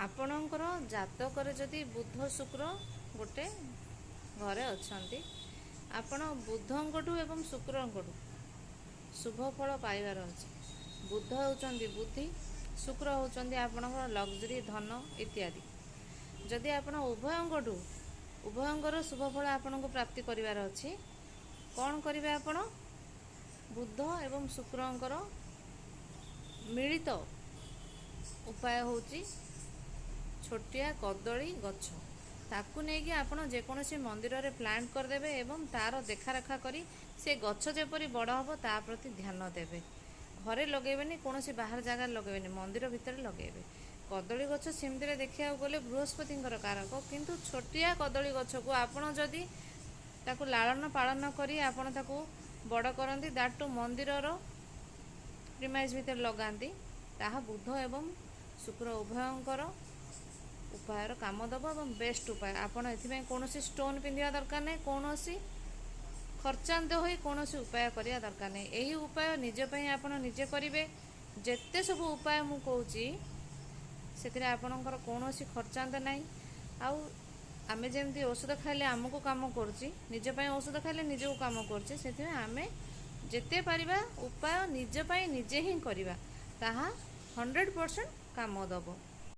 ଆପଣଙ୍କର ଜାତକରେ ଯଦି ବୁଧ ଶୁକ୍ର ଗୋଟେ ଘରେ ଅଛନ୍ତି, ଆପଣ ବୁଧଙ୍କଠୁ ଏବଂ ଶୁକ୍ରଙ୍କଠୁ ଶୁଭ ଫଳ ପାଇବାର ଅଛି। ବୁଧ ହେଉଛନ୍ତି ବୁଦ୍ଧି, ଶୁକ୍ର ହେଉଛନ୍ତି ଆପଣଙ୍କର ଲଗ୍ଜରୀ, ଧନ ଇତ୍ୟାଦି। ଯଦି ଆପଣ ଉଭୟଙ୍କର ଶୁଭ ଫଳ ଆପଣଙ୍କୁ ପ୍ରାପ୍ତି କରିବାର ଅଛି, କ'ଣ କରିବେ? ଆପଣ ବୁଧ ଏବଂ ଶୁକ୍ରଙ୍କର ମିଳିତ ଉପାୟ ହେଉଛି ଛୋଟିଆ କଦଳୀ ଗଛ, ତାକୁ ନେଇକି ଆପଣ ଯେକୌଣସି ମନ୍ଦିରରେ ପ୍ଲାଣ୍ଟ କରିଦେବେ ଏବଂ ତା'ର ଦେଖାରେଖା କରି ସେ ଗଛ ଯେପରି ବଡ଼ ହେବ ତା ପ୍ରତି ଧ୍ୟାନ ଦେବେ। ଘରେ ଲଗାଇବେନି, କୌଣସି ବାହାର ଜାଗାରେ ଲଗାଇବେନି, ମନ୍ଦିର ଭିତରେ ଲଗାଇବେ। କଦଳୀ ଗଛ ସେମିତିରେ ଦେଖିବାକୁ ଗଲେ ବୃହସ୍ପତିଙ୍କର କାରକ, କିନ୍ତୁ ଛୋଟିଆ କଦଳୀ ଗଛକୁ ଆପଣ ଯଦି ତାକୁ ଲାଳନ ପାଳନ କରି ଆପଣ ତାକୁ ବଡ଼ କରନ୍ତି, ଦାଟୁ ମନ୍ଦିରର ପ୍ରିମାଇଜ୍ ଭିତରେ ଲଗାନ୍ତି, ତାହା ବୁଧ ଏବଂ ଶୁକ୍ର ଉଭୟଙ୍କର ଉପାୟର କାମ ଦେବ ଏବଂ ବେଷ୍ଟ ଉପାୟ। ଆପଣ ଏଥିପାଇଁ କୌଣସି ଷ୍ଟୋନ୍ ପିନ୍ଧିବା ଦରକାର ନାହିଁ, କୌଣସି ଖର୍ଚ୍ଚାନ୍ତ ହୋଇ କୌଣସି ଉପାୟ କରିବା ଦରକାର ନାହିଁ। ଏହି ଉପାୟ ନିଜ ପାଇଁ ଆପଣ ନିଜେ କରିବେ। ଯେତେ ସବୁ ଉପାୟ ମୁଁ କହୁଛି ସେଥିରେ ଆପଣଙ୍କର କୌଣସି ଖର୍ଚ୍ଚାନ୍ତ ନାହିଁ। ଆଉ ଆମେ ଯେମିତି ଔଷଧ ଖାଇଲେ ଆମକୁ କାମ କରୁଛି, ନିଜ ପାଇଁ ଔଷଧ ଖାଇଲେ ନିଜକୁ କାମ କରୁଛି, ସେଥିପାଇଁ ଆମେ ଯେତେ ପାରିବା ଉପାୟ ନିଜ ପାଇଁ ନିଜେ ହିଁ କରିବା, ତାହା 100% କାମ ଦେବ।